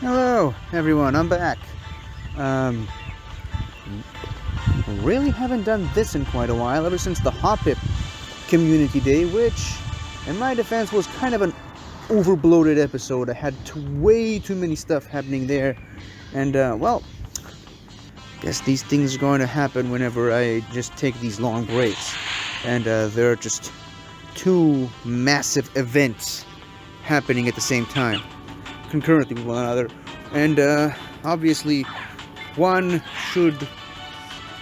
Hello, everyone. I'm back. Really haven't done this in quite a while, ever since the Hoppip Community Day, which, in my defense, was kind of an overbloated episode. I had way too many stuff happening there, and, guess these things are going to happen whenever I just take these long breaks. And, there are just two massive events happening at the same time, concurrently with one another, and obviously one should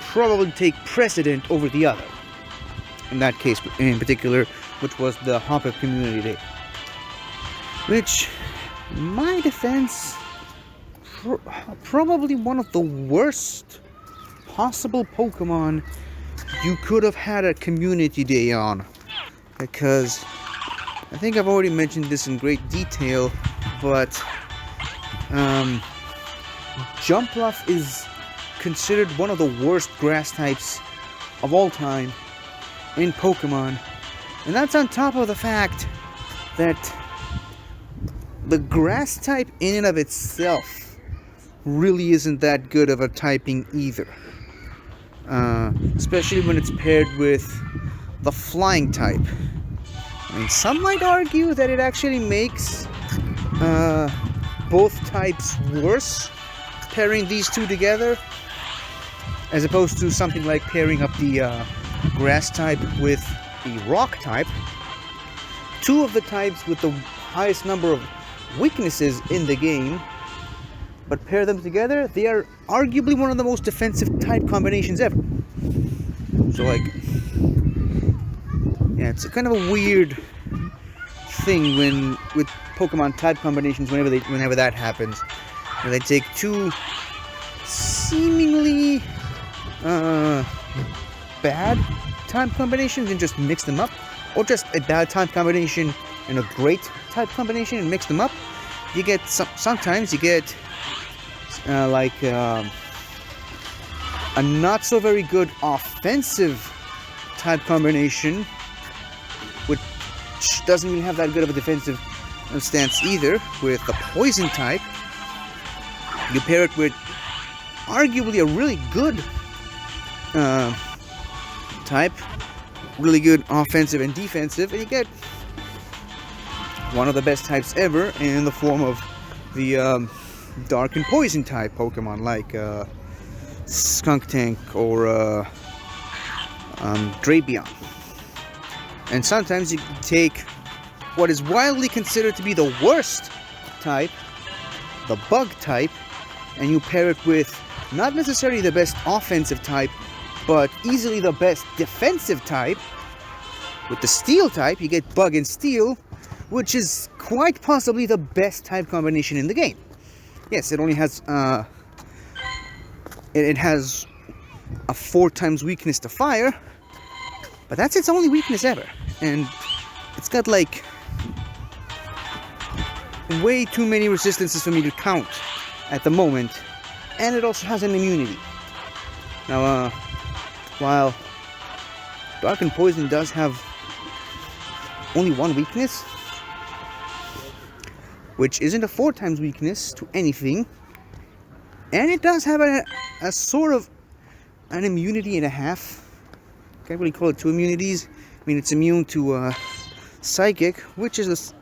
probably take precedent over the other. In that case in particular, which was the Hoppip Community Day, which, in my defense, probably one of the worst possible Pokemon you could have had a Community Day on, because I think I've already mentioned this in great detail, but Jumpluff is considered one of the worst grass types of all time in Pokemon, and that's on top of the fact that the grass type in and of itself really isn't that good of a typing either, especially when it's paired with the flying type. I mean, some might argue that it actually makes both types worse, pairing these two together, as opposed to something like pairing up the grass type with the rock type. Two of the types with the highest number of weaknesses in the game, but pair them together, they are arguably one of the most defensive type combinations ever. So, like, yeah, it's a kind of a weird thing with Pokemon type combinations whenever that happens. Where they take two seemingly bad type combinations and just mix them up, or just a bad type combination and a great type combination and mix them up. You get sometimes you get a not so very good offensive type combination, which doesn't really have that good of a defensive stance either, with the poison type. You pair it with arguably a really good type, really good offensive and defensive, and you get one of the best types ever in the form of the dark and poison type Pokemon, like Skuntank or Drapion. And sometimes you take what is widely considered to be the worst type, the bug type, and you pair it with not necessarily the best offensive type, but easily the best defensive type. With the steel type, you get bug and steel, which is quite possibly the best type combination in the game. Yes, it only has it has a 4 times weakness to fire, but that's its only weakness ever, and it's got like way too many resistances for me to count at the moment, and it also has an immunity. Now, while Dark and Poison does have only one weakness, which isn't a 4 times weakness to anything, and it does have a sort of an immunity and a half. Can't really call it 2 immunities. I mean, it's immune to Psychic, which is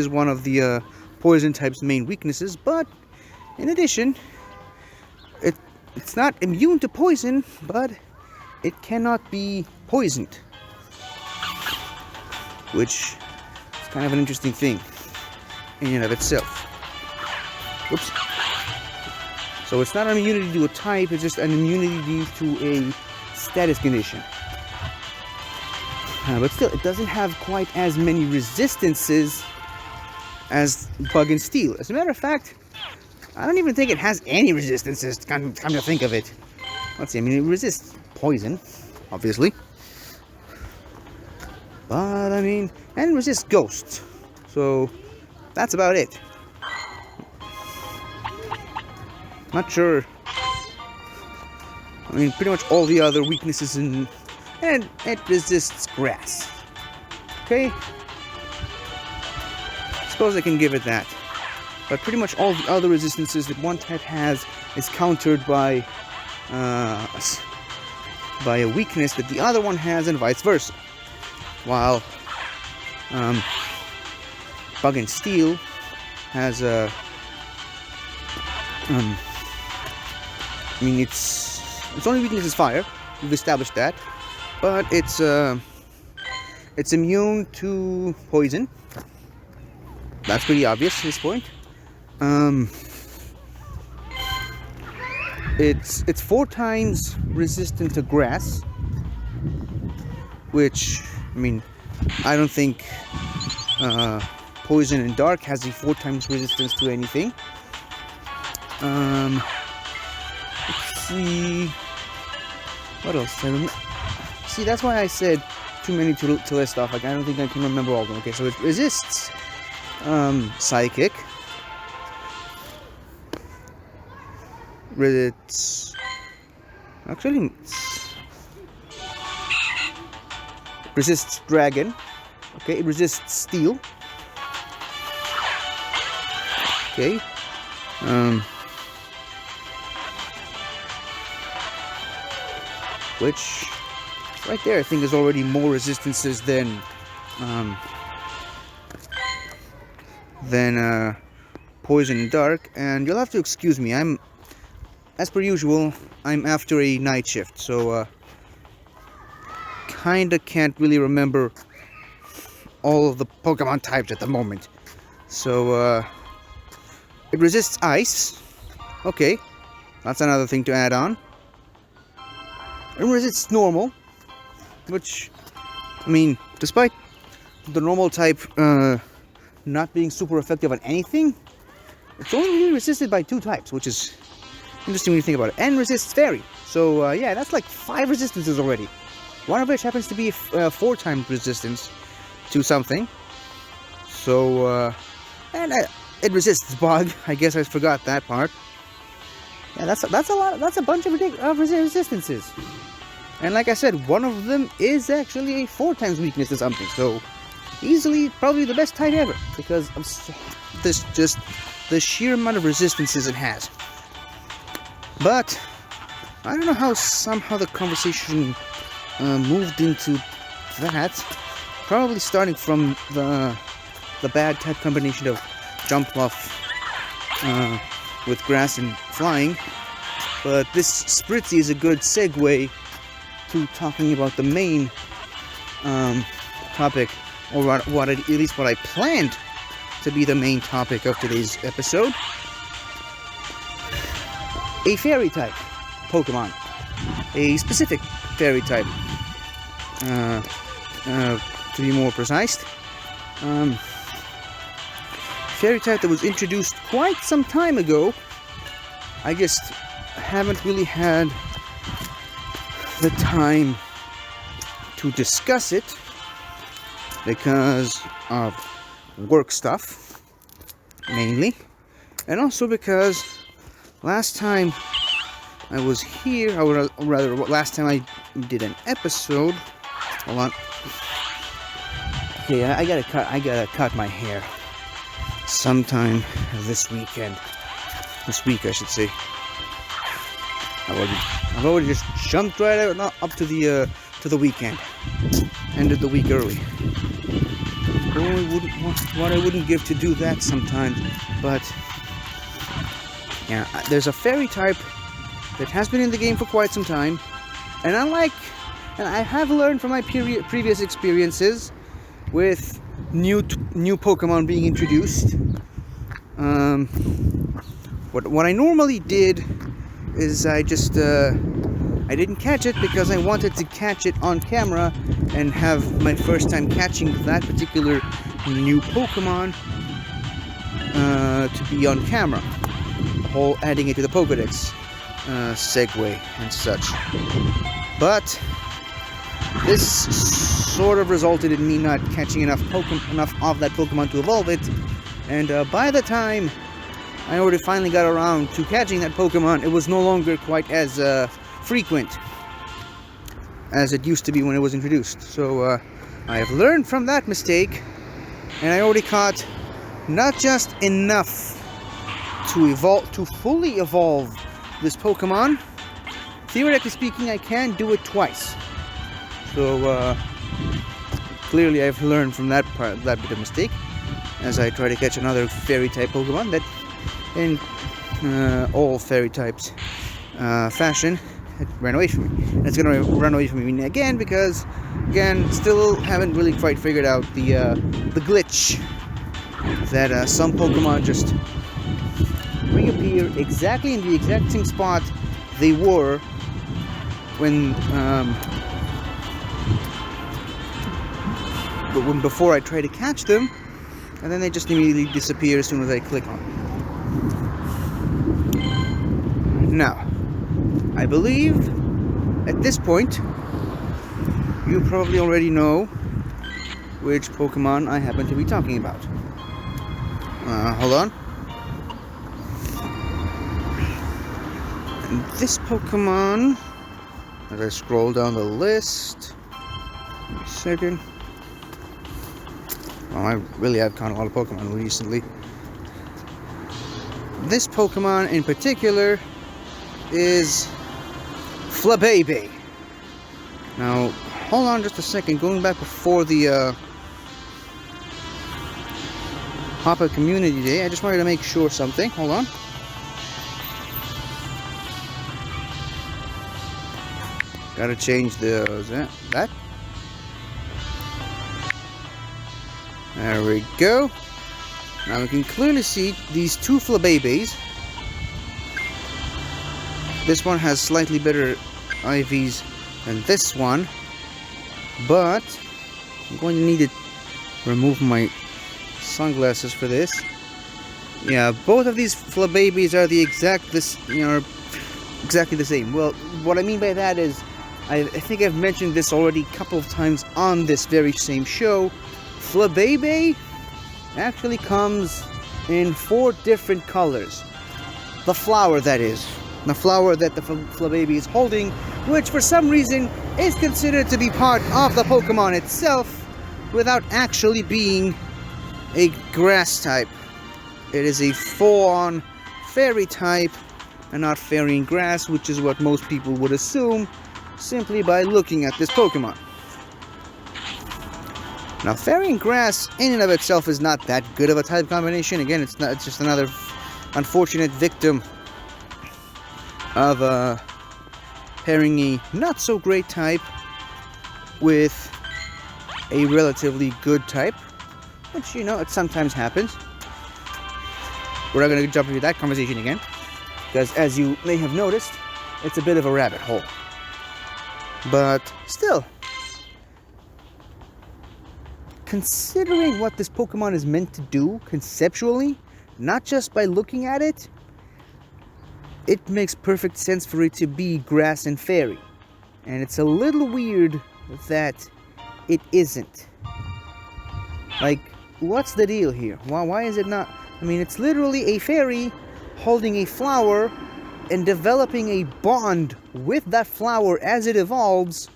one of the Poison type's main weaknesses, but in addition, it's not immune to poison, but it cannot be poisoned, which is kind of an interesting thing in and of itself. Whoops. So it's not an immunity to a type, it's just an immunity due to a status condition. But still, it doesn't have quite as many resistances as Bug and Steel. As a matter of fact, I don't even think it has any resistances, come to think of it. Let's see, I mean, it resists poison, obviously. But, I mean, and it resists ghosts. So, that's about it. Not sure. I mean, pretty much all the other weaknesses and it resists grass. Okay? Suppose I can give it that. but pretty much all the other resistances that one type has is countered by a weakness that the other one has, and vice versa. While Bug and Steel has a I mean, its only weakness is fire. We've established that, but it's immune to poison. That's pretty obvious at this point. It's 4 times resistant to grass, which, I mean, I don't think Poison and Dark has a 4 times resistance to anything. Let's see. What else? See, that's why I said too many to list off. Like, I don't think I can remember all of them. Okay, so it resists Psychic. It's actually resists Dragon. Okay, it resists Steel. Okay. Which right there I think is already more resistances than Poison and Dark. And you'll have to excuse me, as per usual, I'm after a night shift, so kinda can't really remember all of the Pokemon types at the moment. So it resists Ice. Okay, that's another thing to add on. It resists Normal, which, I mean, despite the Normal type not being super effective on anything, it's only really resisted by 2 types, which is interesting when you think about it. And resists Fairy. So yeah, that's like 5 resistances already. One of which happens to be 4 times resistance to something. So and it resists Bug. I guess I forgot that part. Yeah, that's a lot. That's a bunch of resistances. And like I said, one of them is actually a 4 times weakness to something. So easily, probably the best type ever, because of just the sheer amount of resistances it has. But I don't know how somehow the conversation moved into that. Probably starting from the bad type combination of Jump Buff with Grass and Flying. But this Spritzy is a good segue to talking about the main topic, or at least what I planned to be the main topic of today's episode. A Fairy type Pokemon. A specific Fairy type. To be more precise. Fairy type that was introduced quite some time ago. I just haven't really had the time to discuss it because of work stuff, mainly, and also because last time I was here, or rather, last time I did an episode. Hold on. Okay, I gotta cut my hair sometime this weekend. This week, I should say. I've already just jumped right out, up to the weekend. Ended the week early. What I wouldn't give to do that sometimes. But yeah, there's a Fairy type that has been in the game for quite some time, and I have learned from my previous experiences with new Pokemon being introduced. What I normally did is I just I didn't catch it because I wanted to catch it on camera and have my first time catching that particular new Pokemon to be on camera, whole adding it to the Pokédex segue and such. But this sort of resulted in me not catching enough of that Pokemon to evolve it, and by the time I already finally got around to catching that Pokemon, it was no longer quite as frequent as it used to be when it was introduced. So I have learned from that mistake, and I already caught not just enough to fully evolve this Pokemon, theoretically speaking, I can do it twice. So clearly I've learned from that bit of mistake, as I try to catch another fairy type Pokemon that in all fairy types fashion it ran away from me. And it's gonna run away from me again because, again, still haven't really quite figured out the glitch that some Pokemon just reappear exactly in the exact same spot they were when before I try to catch them, and then they just immediately disappear as soon as I click on them. Now, I believe at this point you probably already know which Pokemon I happen to be talking about. Hold on. And this Pokemon, as I scroll down the list, give me a second. Well, I really have caught a lot of Pokemon recently. This Pokemon in particular is Flabébé. Now, hold on just a second. Going back before the Pop-Up Community Day, I just wanted to make sure something. Hold on. Gotta change the... that? There we go. Now we can clearly see these two Flabébés. This one has slightly better IVs than this one, but I'm going to need to remove my sunglasses for this. Yeah, both of these Flabébés are exactly the same. Well, what I mean by that is, I think I've mentioned this already a couple of times on this very same show. Flabébé actually comes in 4 different colors. The flower, that is. The flower that the Flabébé is holding, which for some reason is considered to be part of the Pokemon itself, without actually being a grass type. It is a full-on fairy type, and not fairy and grass, which is what most people would assume simply by looking at this Pokemon. Now, fairy and grass in and of itself is not that good of a type combination. Again, it's just another unfortunate victim of pairing a not so great type with a relatively good type, which, you know, it sometimes happens. We're not going to jump into that conversation again, because as you may have noticed, it's a bit of a rabbit hole. But still, considering what this Pokemon is meant to do conceptually, not just by looking at it, it makes perfect sense for it to be grass and fairy. And it's a little weird that it isn't. Like, what's the deal here? Why is it not? I mean, it's literally a fairy holding a flower and developing a bond with that flower as it evolves,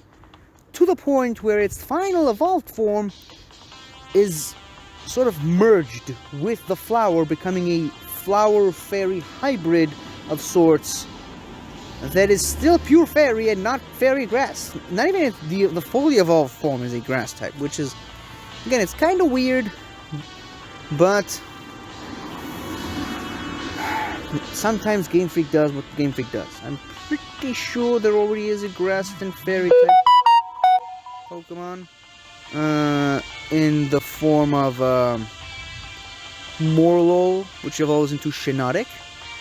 to the point where its final evolved form is sort of merged with the flower, becoming a flower fairy hybrid of sorts that is still pure fairy and not fairy grass. Not even the fully evolved form is a grass type, which is, again, it's kind of weird, but sometimes Game Freak does what Game Freak does. I'm pretty sure there already is a grass and fairy type Pokemon in the form of Morlul, which evolves into Shiinotic.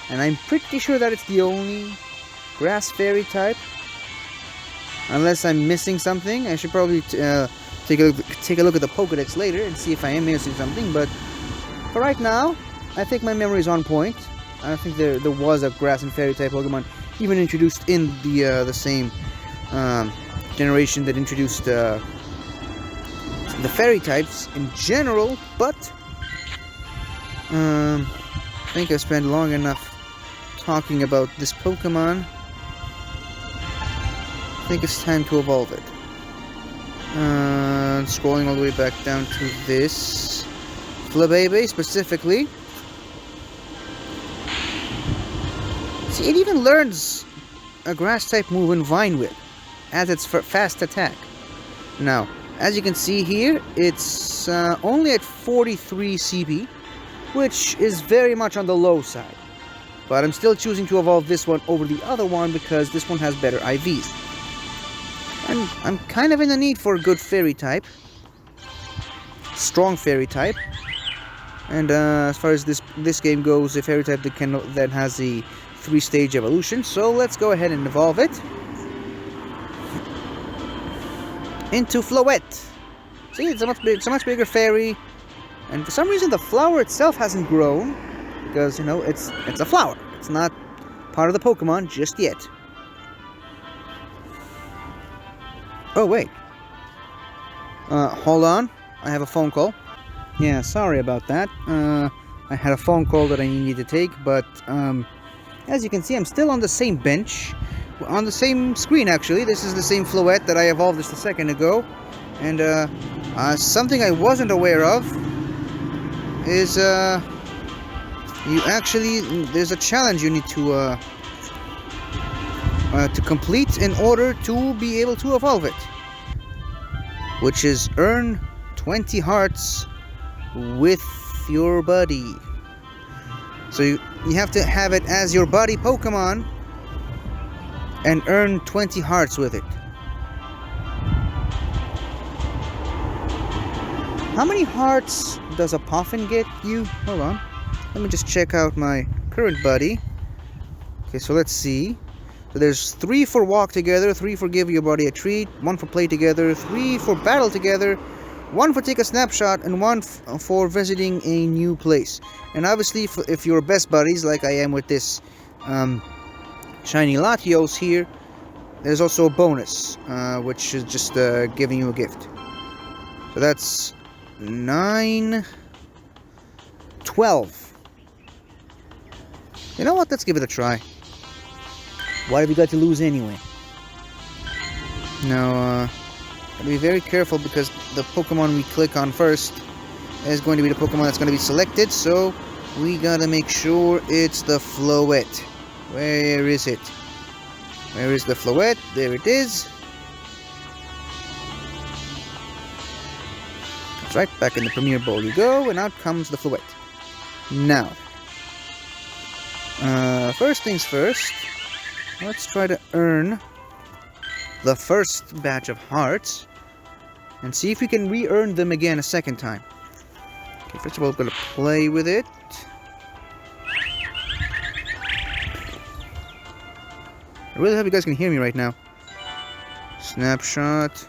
And I'm pretty sure that it's the only grass fairy type. Unless I'm missing something. I should probably take a look at the Pokedex later and see if I am missing something. But for right now, I think my memory is on point. I think there was a grass and fairy type Pokemon even introduced in the same generation that introduced the fairy types in general. But I think I spent long enough talking about this Pokemon. I think it's time to evolve it. Scrolling all the way back down to this Flabébé specifically. See, it even learns a grass-type move in Vine Whip as its fast attack. Now, as you can see here, it's only at 43 CP, which is very much on the low side. But I'm still choosing to evolve this one over the other one because this one has better IVs. And I'm kind of in the need for a good fairy type. Strong fairy type. And as far as this game goes, a fairy type that has a 3-stage evolution. So let's go ahead and evolve it into Floette. See, it's a much bigger fairy. And for some reason the flower itself hasn't grown. Because, you know, it's a flower. It's not part of the Pokemon just yet. Oh, wait. Hold on. I have a phone call. Yeah, sorry about that. I had a phone call that I needed to take, but, as you can see, I'm still on the same bench. On the same screen, actually. This is the same Floette that I evolved just a second ago. And, something I wasn't aware of is, there's a challenge you need to complete in order to be able to evolve it. Which is earn 20 hearts with your buddy. So you have to have it as your buddy Pokemon and earn 20 hearts with it. How many hearts does a Puffin get you? Hold on. Let me just check out my current buddy. Okay, so let's see. So there's 3 for walk together, 3 for give your buddy a treat, 1 for play together, 3 for battle together, 1 for take a snapshot, and 1 for visiting a new place. And obviously, if you're best buddies, like I am with this shiny Latios here, there's also a bonus, which is just giving you a gift. So that's 9, 12. You know what? Let's give it a try. What have you got to lose anyway? Now, gotta be very careful because the Pokemon we click on first is going to be the Pokemon that's going to be selected. So we gotta make sure it's the Floette. Where is it? Where is the Floette? There it is. That's right. Back in the Premier Bowl you go, and out comes the Floette. Now, first things first. Let's try to earn the first batch of hearts and see if we can re-earn them again a second time. Okay, first of all, I'm going to play with it. I really hope you guys can hear me right now. Snapshot.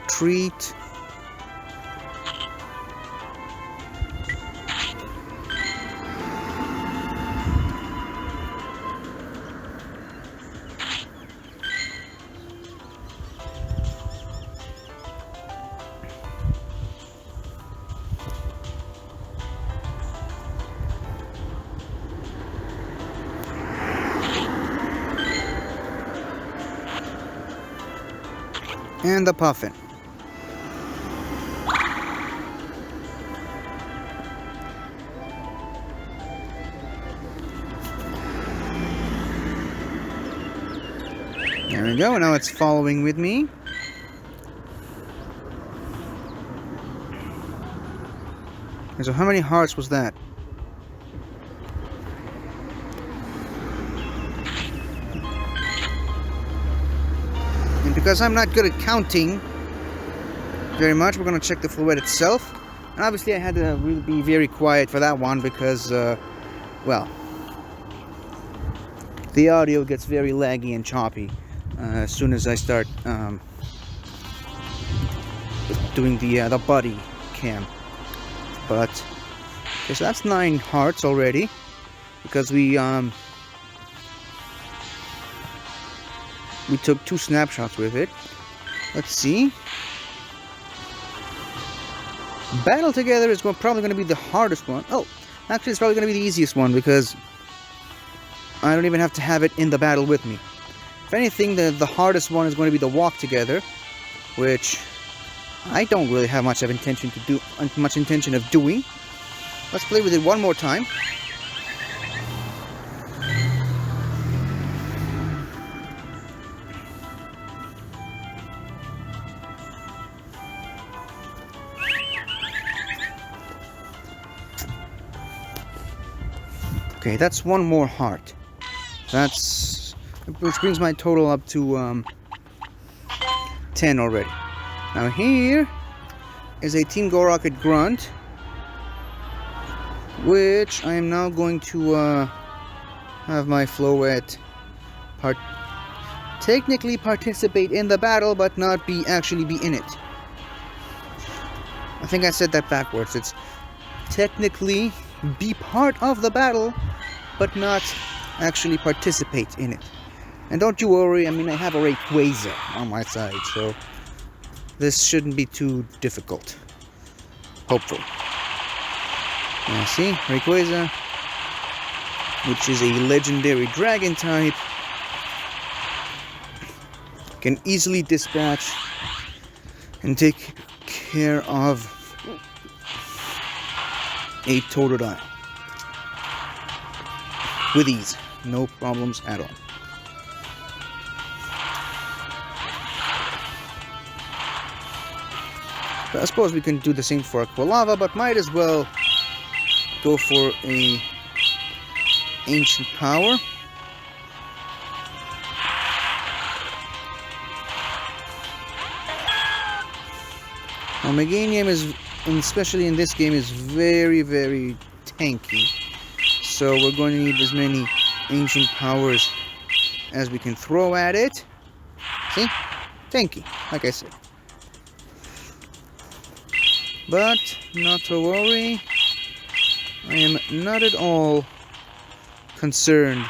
Treat. And the Puffin. There we go, now it's following with me. And so how many hearts was that? And because I'm not good at counting very much, we're going to check the Floette itself. And obviously I had to really be very quiet for that one because, well, the audio gets very laggy and choppy as soon as I start doing the buddy cam. But, okay, so that's 9 hearts already because we took 2 snapshots with it. Let's see. Battle together is probably going to be the hardest one. Oh, actually it's probably going to be the easiest one because I don't even have to have it in the battle with me. If anything, the hardest one is going to be the walk together, which I don't really have much intention of doing. Let's play with it one more time. Okay, that's one more heart. Which brings my total up to 10 already. Now here is a Team Go Rocket Grunt, which I am now going to have my Floette technically participate in the battle, but not actually be in it. I think I said that backwards. It's technically be part of the battle, but not actually participate in it. And don't you worry, I mean, I have a Rayquaza on my side, so this shouldn't be too difficult. Hopefully. Now see, Rayquaza, which is a legendary dragon type, can easily dispatch and take care of a Totodile with ease, no problems at all. But I suppose we can do the same for Aqualava, but might as well go for a Ancient Power. Now, Meganium is, especially in this game, is very, very tanky. So we're going to need as many Ancient Powers as we can throw at it. See? Tanky, like I said. But not to worry. I am not at all concerned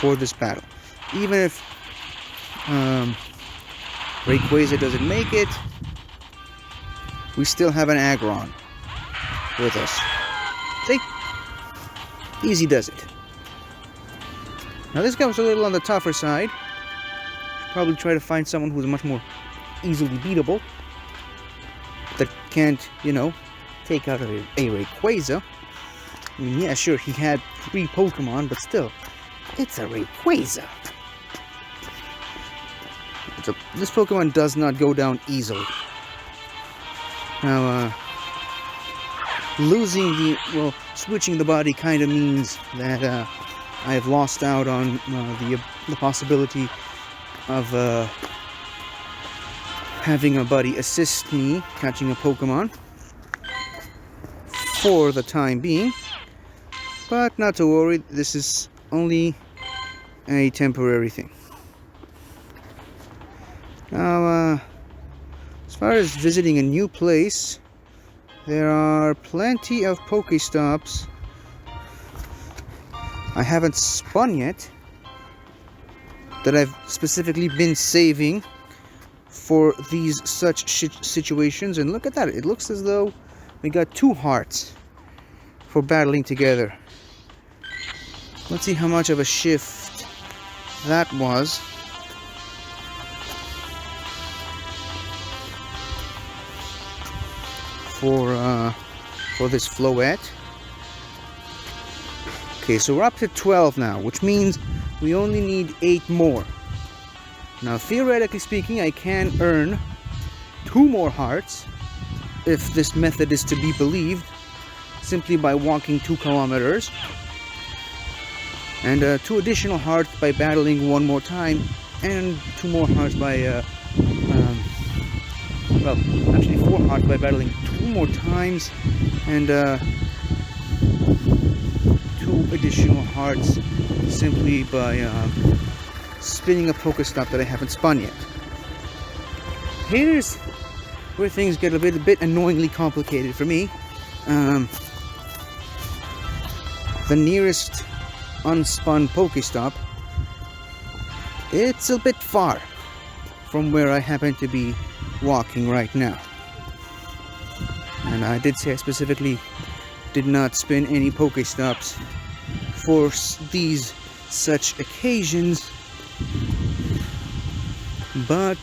for this battle. Even if Rayquaza doesn't make it, we still have an Aggron with us. See? Easy does it. Now this guy was a little on the tougher side. Probably try to find someone who's much more easily beatable. That can't, you know, take out a Rayquaza. I mean, yeah, sure, he had 3 Pokemon, but still, it's a Rayquaza. This Pokemon does not go down easily. Now, switching the body kind of means that I've lost out on the possibility of having a buddy assist me catching a Pokemon for the time being. But not to worry, this is only a temporary thing. Now, as far as visiting a new place, there are plenty of Pokestops I haven't spun yet that I've specifically been saving for these such situations. And look at that, it looks as though we got 2 hearts for battling together. Let's see how much of a shift that was. For this Floette. Okay, so we're up to 12 now, which means we only need 8 more. Now, theoretically speaking, I can earn 2 more hearts, if this method is to be believed, simply by walking 2 kilometers. And 2 additional hearts by battling 1 more time, and 2 more hearts by, well, actually 4 hearts by battling 2 more times, and 2 additional hearts simply by spinning a Pokestop that I haven't spun yet. Here's where things get a bit annoyingly complicated for me. The nearest unspun Pokestop, it's a bit far from where I happen to be walking right now. And I did say I specifically did not spin any Pokestops for these such occasions, but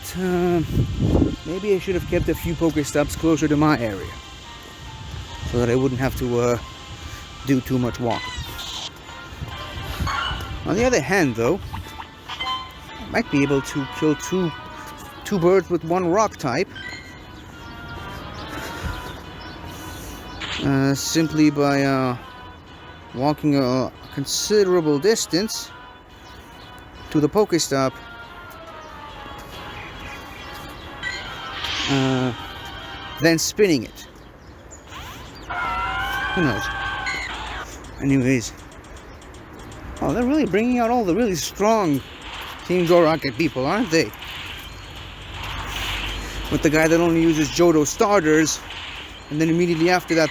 maybe I should have kept a few Pokestops closer to my area so that I wouldn't have to do too much walking. On the other hand, though, I might be able to kill two birds with 1 rock type, simply by walking a considerable distance to the Pokestop, then spinning it. Who knows? Anyways, oh, they're really bringing out all the really strong Team Go Rocket people, aren't they? With the guy that only uses Johto starters, and then immediately after that,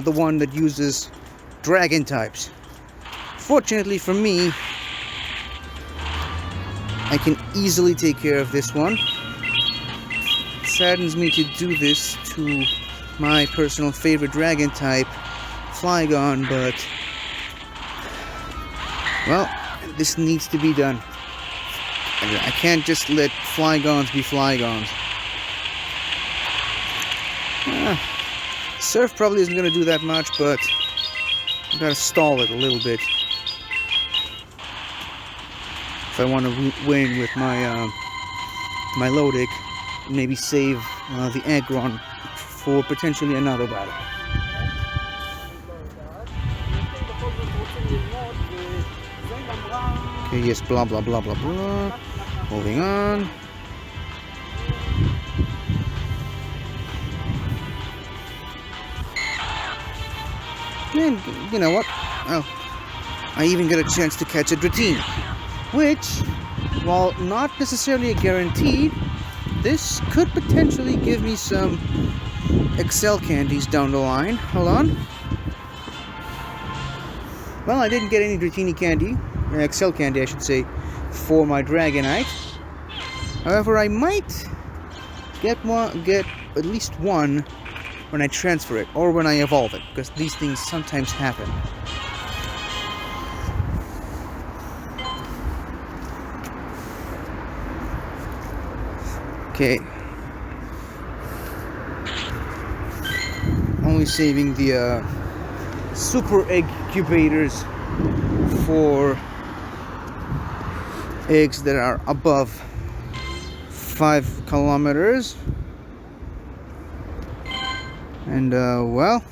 the one that uses Dragon types. Fortunately for me, I can easily take care of this one. It saddens me to do this to my personal favorite Dragon type, Flygon, but well, this needs to be done. I can't just let Flygons be Flygons. Surf probably isn't going to do that much, but I gotta stall it a little bit if I want to win with my my Lodic. Maybe save the Aggron for potentially another battle. Okay, yes, blah blah blah blah blah. Moving on. And you know what? Oh, I even get a chance to catch a Dratini, which, while not necessarily a guarantee, this could potentially give me some Excel candies down the line. Hold on. Well, I didn't get any Dratini candy, Excel candy, I should say, for my Dragonite. However, I might get at least one when I transfer it, or when I evolve it, because these things sometimes happen. Okay. Only saving the super egg incubators for eggs that are above 5 kilometers. And well,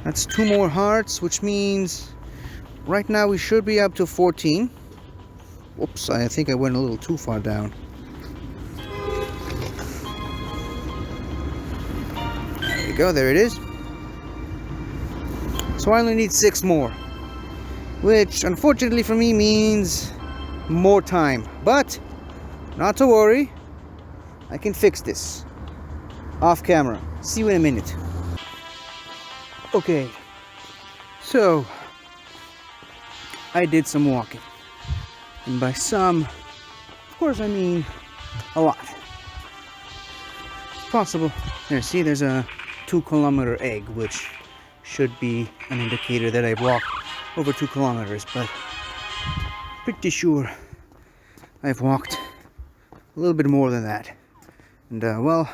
that's 2 more hearts, which means right now we should be up to 14. Whoops, I think I went a little too far down. There we go, there it is. So I only need 6 more, which unfortunately for me means more time. But not to worry, I can fix this off camera. See you in a minute. Okay, so I did some walking, and by some, of course, I mean a lot. It's possible. There, see, there's a 2-kilometer egg, which should be an indicator that I've walked over 2 kilometers, but pretty sure I've walked a little bit more than that. And well,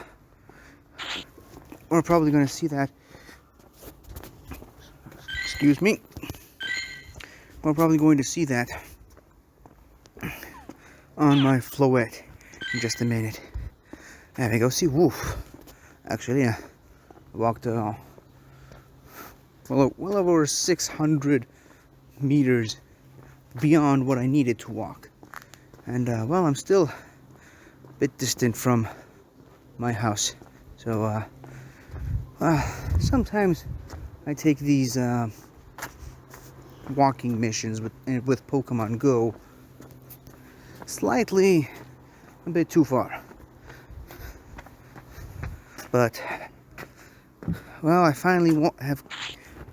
we're probably going to see that. Excuse me. We're probably going to see that on my Floette in just a minute. There we go. See, woof. Actually, I walked well over 600 meters beyond what I needed to walk. And well, I'm still a bit distant from my house. So sometimes I take these walking missions with Pokemon Go slightly a bit too far. But well, I finally have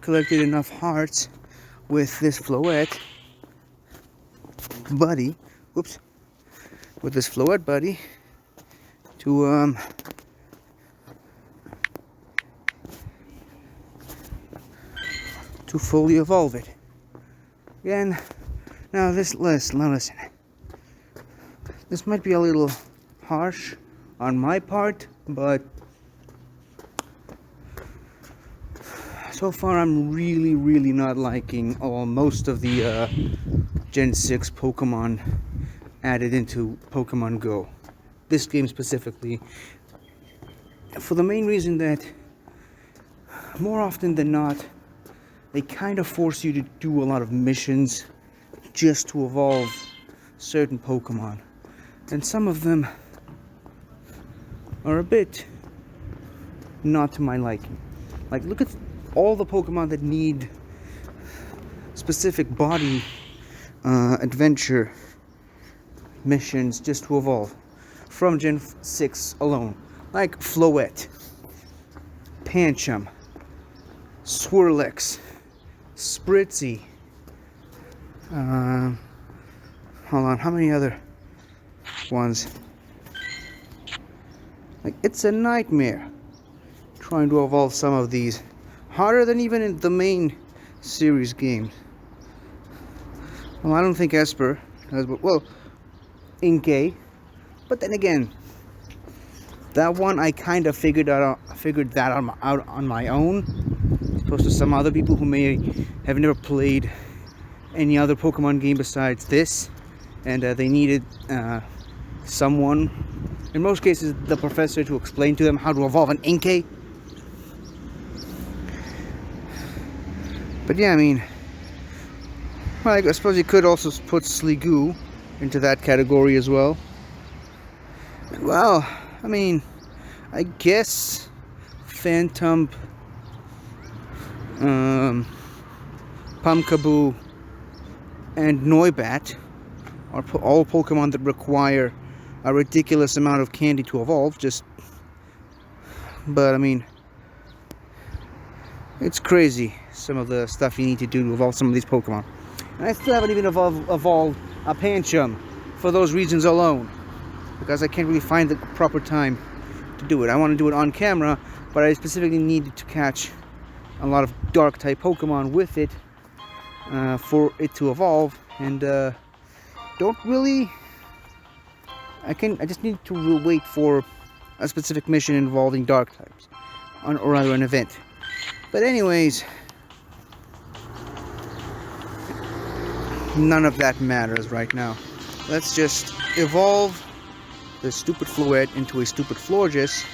collected enough hearts with this Floette buddy. Whoops. With this Floette buddy to fully evolve it. Again, now listen. This might be a little harsh on my part, but so far I'm really not liking most of the Gen 6 Pokemon added into Pokemon Go. This game specifically, for the main reason that more often than not, they kind of force you to do a lot of missions just to evolve certain Pokemon. And some of them are a bit not to my liking. Like, look at all the Pokemon that need specific body adventure missions just to evolve from Gen 6 alone. Like Floette, Pancham, Swirlix, Spritzy. Hold on, how many other ones? Like, it's a nightmare trying to evolve some of these. Harder than even in the main series games. Well, I don't think Esper does, but, well, Inkay. But then again, that one I kind of figured that out on my own, as opposed to some other people who may have never played any other Pokemon game besides this, and they needed someone, in most cases the professor, to explain to them how to evolve an Inkay. But yeah, I mean, well, I suppose you could also put Sliggoo into that category as well. Well, I mean, I guess Phantom, Pumpkaboo, and Noibat are all Pokemon that require a ridiculous amount of candy to evolve. But I mean, it's crazy some of the stuff you need to do to evolve some of these Pokemon. And I still haven't even evolved a Pancham for those reasons alone, because I can't really find the proper time to do it. I want to do it on camera, but I specifically needed to catch a lot of dark type Pokemon with it for it to evolve, and don't really. I just need to wait for a specific mission involving dark types, or rather an event. But anyways, none of that matters right now. Let's just evolve the stupid Floette into a stupid Florges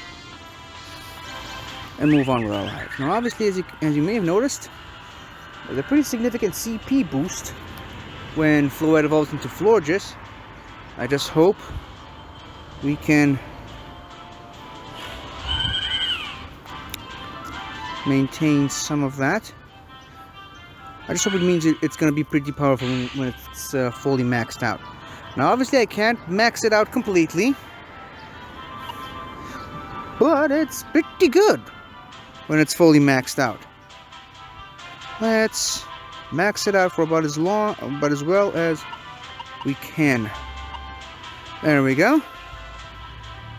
and move on with our lives. Now, obviously, as you may have noticed, there's a pretty significant CP boost when Floette evolves into Florges. I just hope we can maintain some of that. I just hope it means it's going to be pretty powerful when it's fully maxed out. Now, obviously, I can't max it out completely, but it's pretty good when it's fully maxed out. Let's max it out for about as well as we can. There we go.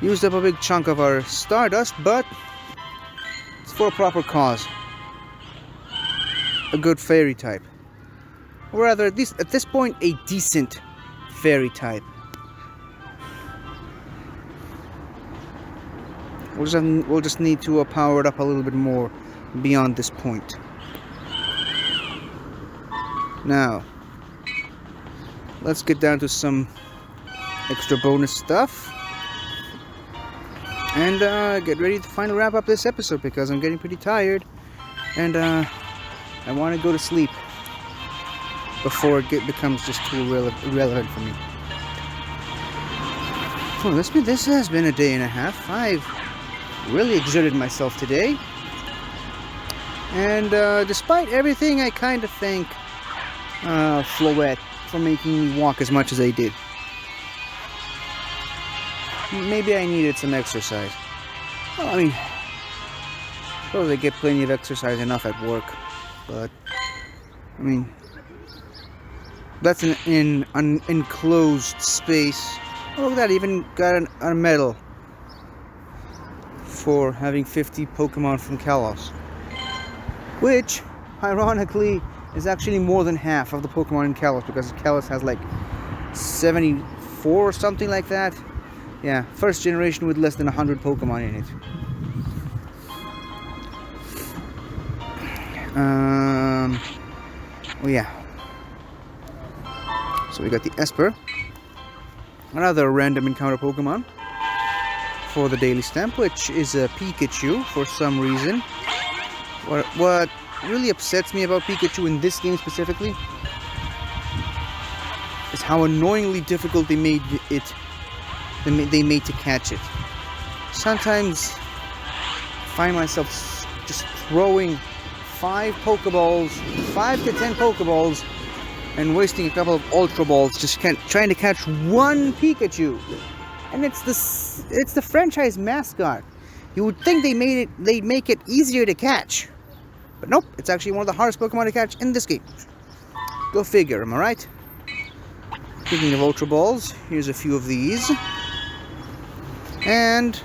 Used up a big chunk of our Stardust, but it's for a proper cause. A good fairy type. Or rather, at least at this point, a decent fairy type. We'll just need to power it up a little bit more beyond this point. Now, let's get down to some extra bonus stuff and get ready to finally wrap up this episode, because I'm getting pretty tired and I want to go to sleep before it becomes just too irrelevant for me. Well, this has been a day and a half. I've really exerted myself today, and despite everything, I kind of thank Floette for making me walk as much as I did. Maybe I needed some exercise. Well, I mean, I suppose I get plenty of exercise enough at work, but I mean, that's in an enclosed space. Oh, look at that, even got a medal for having 50 Pokemon from Kalos, which, ironically, is actually more than half of the Pokemon in Kalos, because Kalos has like 74 or something like that. Yeah, first generation with less than 100 Pokemon in it. Oh yeah. So we got the Esper, another random encounter Pokemon for the daily stamp, which is a Pikachu for some reason. What really upsets me about Pikachu in this game specifically is how annoyingly difficult they made it. They made to catch it. Sometimes I find myself just throwing 5 to 10 Pokeballs, and wasting a couple of Ultra Balls just trying to catch one Pikachu. And it's the franchise mascot. You would think they'd make it easier to catch. But nope, it's actually one of the hardest Pokemon to catch in this game. Go figure, am I right? Speaking of Ultra Balls, here's a few of these. And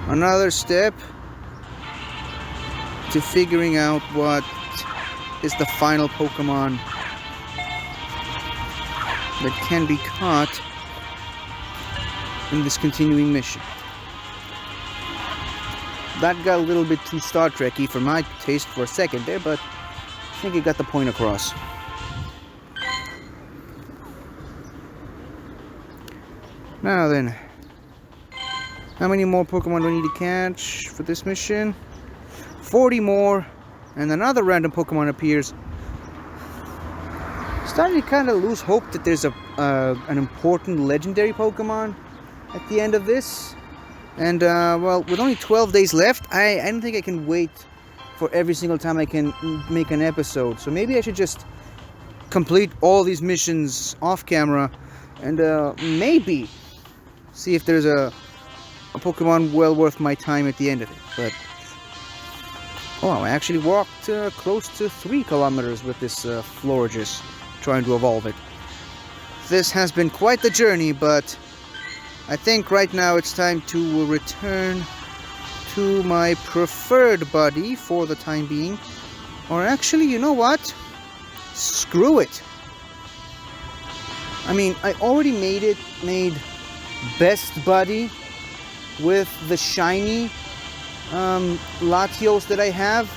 another step to figuring out what is the final Pokemon that can be caught in this continuing mission. That got a little bit too Star Trek-y for my taste for a second there, but I think it got the point across. Now then, how many more Pokemon do I need to catch for this mission? 40 more, and another random Pokemon appears. Starting to kind of lose hope that there's an important legendary Pokemon at the end of this. And, well, with only 12 days left, I don't think I can wait for every single time I can make an episode. So maybe I should just complete all these missions off camera and maybe see if there's a Pokemon well worth my time at the end of it. But oh, I actually walked close to 3 kilometers with this Florges, trying to evolve it. This has been quite the journey, but I think right now it's time to return to my preferred buddy for the time being. Or actually, you know what? Screw it. I mean, I already made best buddy with the shiny Latios that I have,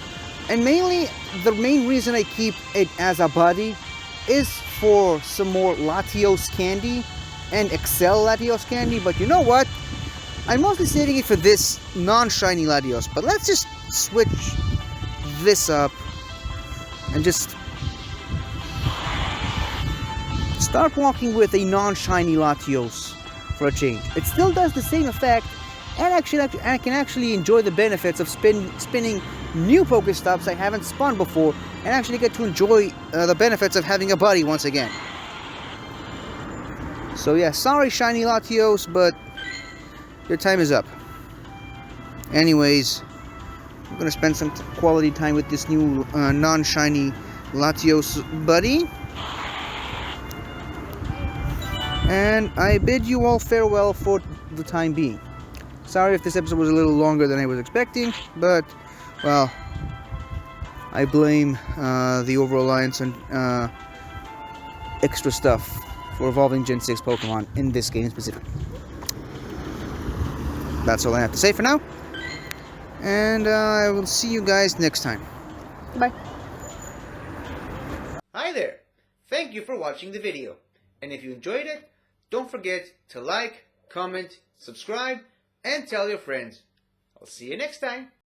and mainly the main reason I keep it as a buddy is for some more Latios candy and Excel Latios candy. But you know what? I'm mostly saving it for this non-shiny Latios. But let's just switch this up and just start walking with a non-shiny Latios for a change. It still does the same effect, and actually I can actually enjoy the benefits of spinning new Pokestops I haven't spun before, and actually get to enjoy the benefits of having a buddy once again. So yeah, sorry shiny Latios, but your time is up. Anyways, I'm gonna spend some quality time with this new non-shiny Latios buddy. And I bid you all farewell for the time being. Sorry if this episode was a little longer than I was expecting, but, well, I blame the overall Alliance and extra stuff for evolving Gen 6 Pokemon in this game specifically. That's all I have to say for now. And I will see you guys next time. Bye. Hi there. Thank you for watching the video. And if you enjoyed it, don't forget to like, comment, subscribe, and tell your friends. I'll see you next time.